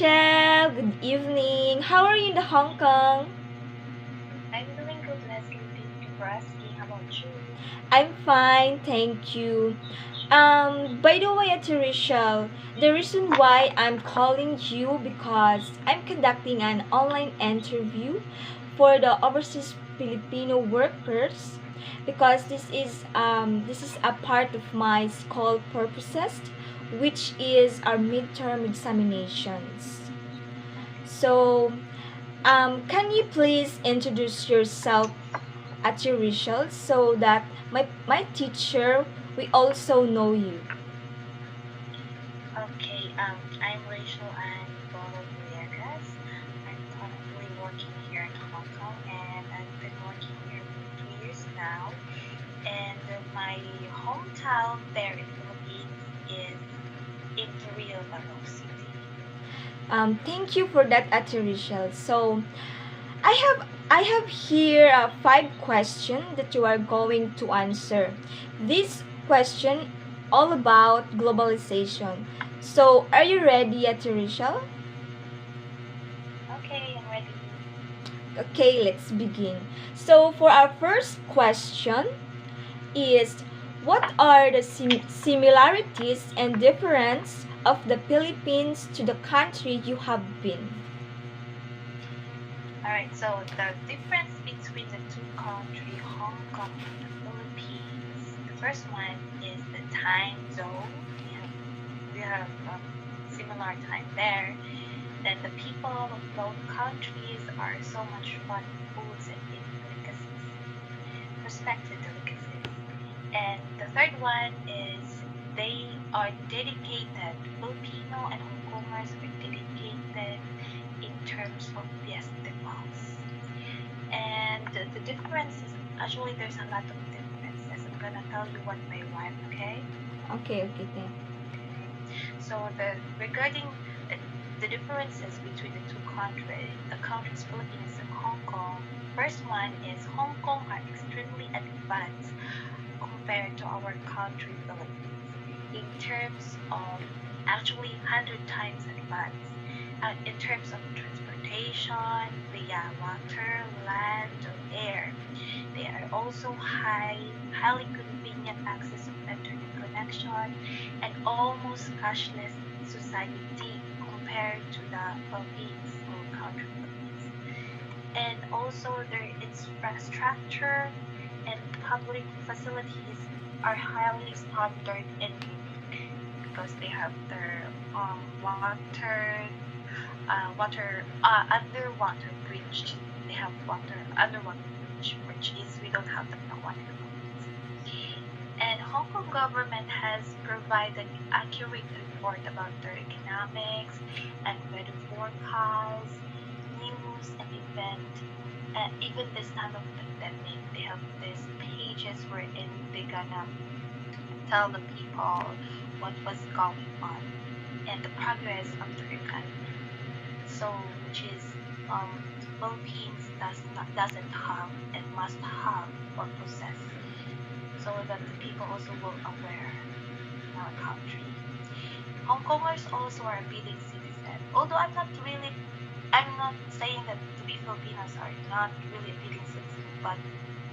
Rochelle. Good evening. How are you in the Hong Kong? I'm doing good, Leslie. Thank you for asking. How about you? I'm fine, thank you. By the way, Ate Rochelle, the reason why I'm calling you because I'm conducting an online interview for the overseas Filipino workers because this is a part of my school purposes, which is our midterm examinations. So, can you please introduce yourself at your results so that my teacher we also know you? Okay, I'm Rachel and Bolo Villegas. I'm currently working here in Hong Kong and I've been working here for 2 years now. And my hometown there in Philippines is in Rio, Davao City. Thank you for that, Ate Rachel. So I have here five questions that you are going to answer. This question all about globalization. So are you ready, Ate Rachel? Okay, I'm ready. Okay, let's begin. So for our first question is, what are the similarities and difference of the Philippines to the country you have been? Alright, so the difference between the two countries, Hong Kong and the Philippines, the first one is the time zone. We have similar time there. Then the people of both countries are so much fun foods and delicacies, respected delicacies. And the third one is they are dedicated. Filipino and Hong Kongers are dedicated in terms of festivals. And the differences, actually, there's a lot of differences. I'm gonna tell you one by one, okay? Okay, okay, thank. So regarding uh, the differences between the two countries, the countries Philippines and Hong Kong. First one is Hong Kong are extremely advanced compared to our country Philippines in terms of actually 100 times advanced. In terms of transportation via water, land, or air. They are also highly convenient access of internet connection and almost cashless society compared to the Philippines or country Philippines. And also their infrastructure and public facilities are highly standard and unique because they have their underwater bridge. They have underwater bridge, which is we don't have that one in the Philippines. And Hong Kong government has provided accurate report about their economics and weather forecast, news and event. Even this time of pandemic, they have these pages wherein they gonna tell the people what was going on and the progress of their economy. So, which is Philippines doesn't have and must have or possess, so that the people also will aware in our country. Hong Kongers also are bidding citizen. Although I'm not saying that to be Filipinos are not really a bidding citizen, but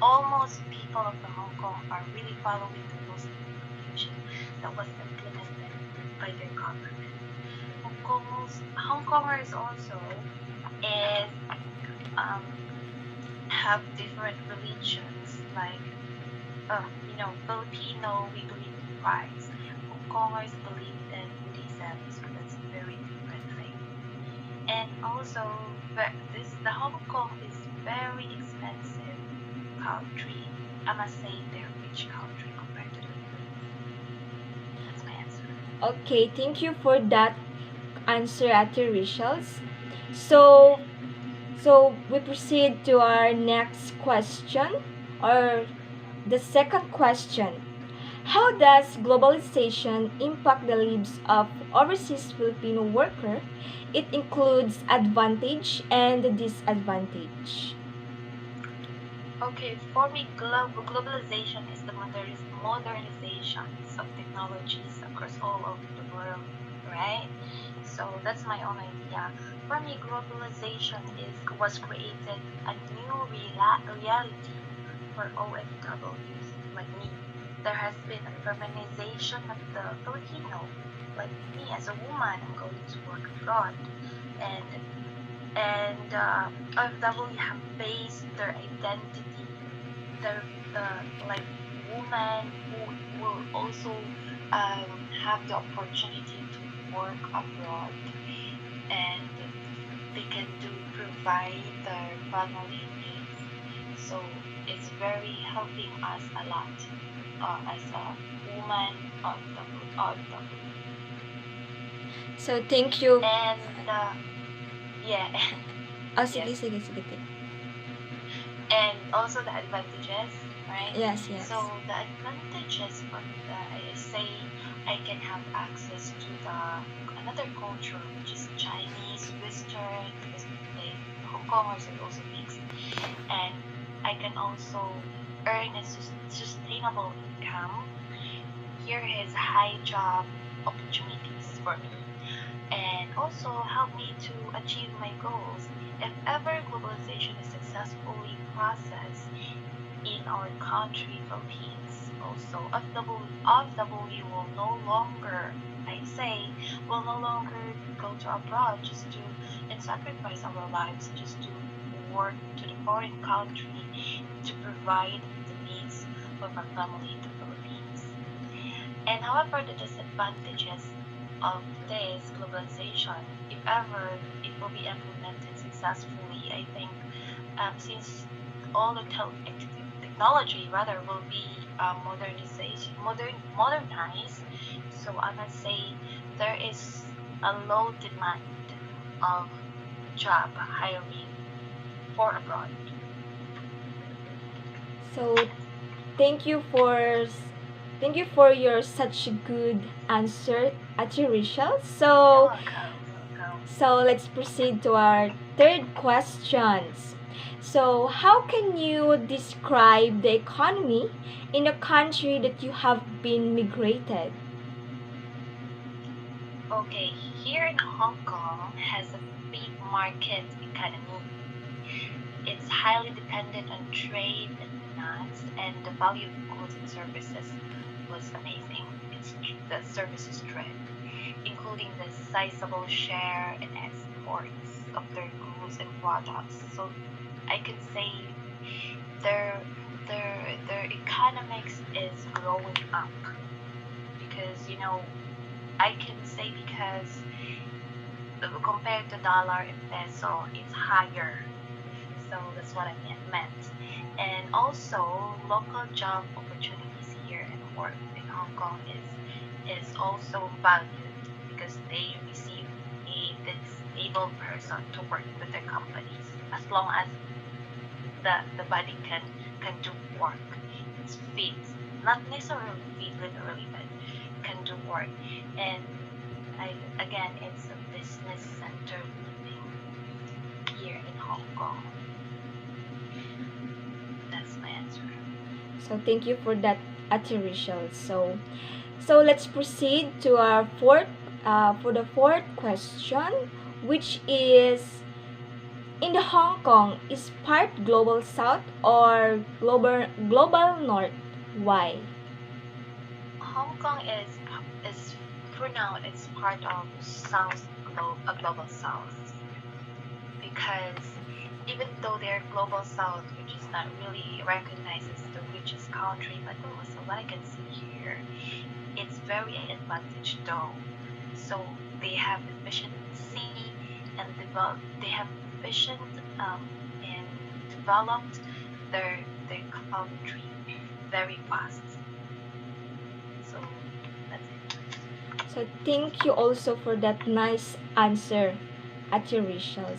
almost people of the Hong Kong are really following the rules and regulation that was implemented by their government. Hong Kongers also is um, have different religions like Filipino, we believe in Christ. Hong Kongers believe in Buddhism, so that's a very different thing. And also, the Hong Kong is very expensive country. I must say they're rich country compared to the Philippines. That's my answer. Okay, thank you for that answer, Ate Rachels. So so we proceed to our next question or the second question. How does globalization impact the lives of overseas Filipino worker? It includes advantage and disadvantage. Okay, for me, globalization is the modernizations of technologies across all over the world, right? So that's my own idea. For me, globalization is was created a new reality for OFWs like me. There has been a feminization of the Filipino. Like me as a woman, I'm going to work abroad, and OFW have based their identity, the like woman who will also have the opportunity to work abroad, and they can do provide their family needs. So it's very helping us a lot as a woman of the So, thank you. and yeah. Oh, Yes, sige, sige, sige. and also the advantages, right? Yes, yes. So the advantages for the I say I can have access to the another culture, which is Chinese, Western, because they Hong Kongers are also mixed, and I can also earn a sustainable income. Here is high job opportunities for me, and also help me to achieve my goals. If ever globalization is successfully processed in our country, Philippines, also FW will no longer, I say, will no longer go to abroad just to and sacrifice our lives just to work to the foreign country to provide the needs of our family in the Philippines. And however, the disadvantages of this globalization, if ever it will be implemented successfully, I think since all the technology rather will be modernized, so I must say there is a low demand of job hiring for abroad. So, thank you for thank you for your such good answer, Ate Rachel. You're welcome. So let's proceed to our third questions. So, how can you describe the economy in a country that you have been migrated? Okay, here in Hong Kong has a big market economy. It's highly dependent on trade and finance, and the value of goods and services was amazing. It's the services trend, including the sizable share in exports of their goods and products. So I can say their their economics is growing up because I can say because compared to dollar and peso, it's higher. So that's what I meant. And also, local job opportunities here in work in Hong Kong is also valued because they receive a disabled person to work with their companies as long as the body can do work. It's fit, not necessarily fit literally, but can do work. And again, it's a business center living here in Hong Kong. That's my answer. So thank you for that, Ate Rachel. So let's proceed to our for the fourth question, which is in the Hong Kong is part global south or global north? Why? Hong Kong is for now it's part of global south, because even though they're global south, which is not really recognized as the richest country, but also what I can see here, it's very advantaged though. So they have efficiency and they have efficient and developed their country very fast. So that's it. So thank you also for that nice answer, Ate Rachel.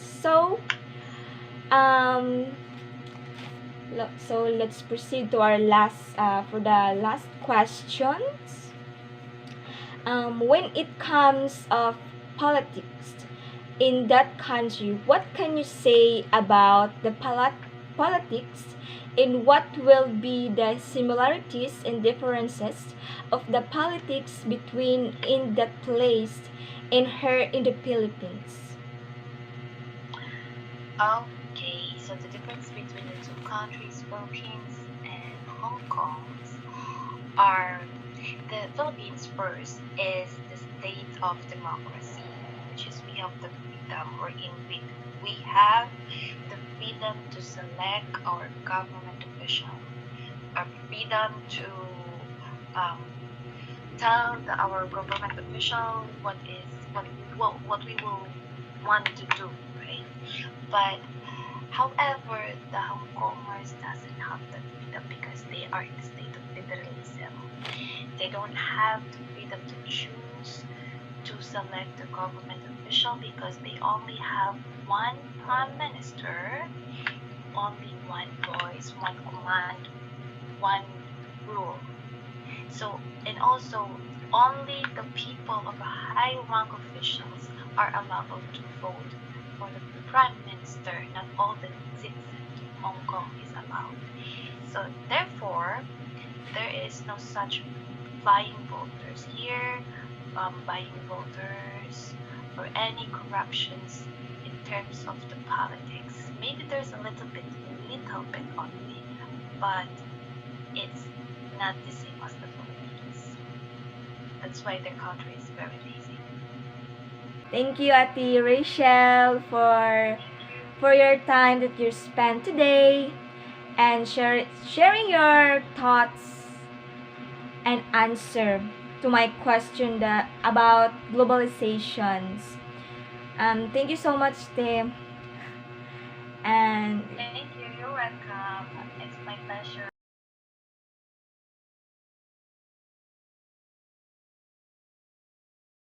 Um, so let's proceed to our last for the last questions. When it comes of politics in that country, what can you say about the politics in what will be the similarities and differences of the politics between in that place and her in the Philippines. Okay, so the difference between the two countries, Philippines and Hong Kong, are the Philippines first is the state of democracy, which is we have the freedom, or in we have the freedom to select our government official, our freedom to um, tell our government official what we will want to do, right? But however, the Hong Kongers doesn't have the freedom because they are in the state of federalism. They don't have the freedom to choose to select the government official because they only have one prime minister, only one voice, one command, one rule. So, and also, only the people of the high rank officials are allowed to vote for the prime minister. Not all the citizens of Hong Kong is allowed. So, therefore, there is no such flying voters here, buying voters, or any corruptions in terms of the politics. Maybe there's a little bit only, but it's not the same as the Philippines. That's why their country is very lazy. Thank you, Ate Rachel, Thank you. for your time that you spent today and sharing your thoughts and answer to my question about globalizations. Thank you so much, Tim. And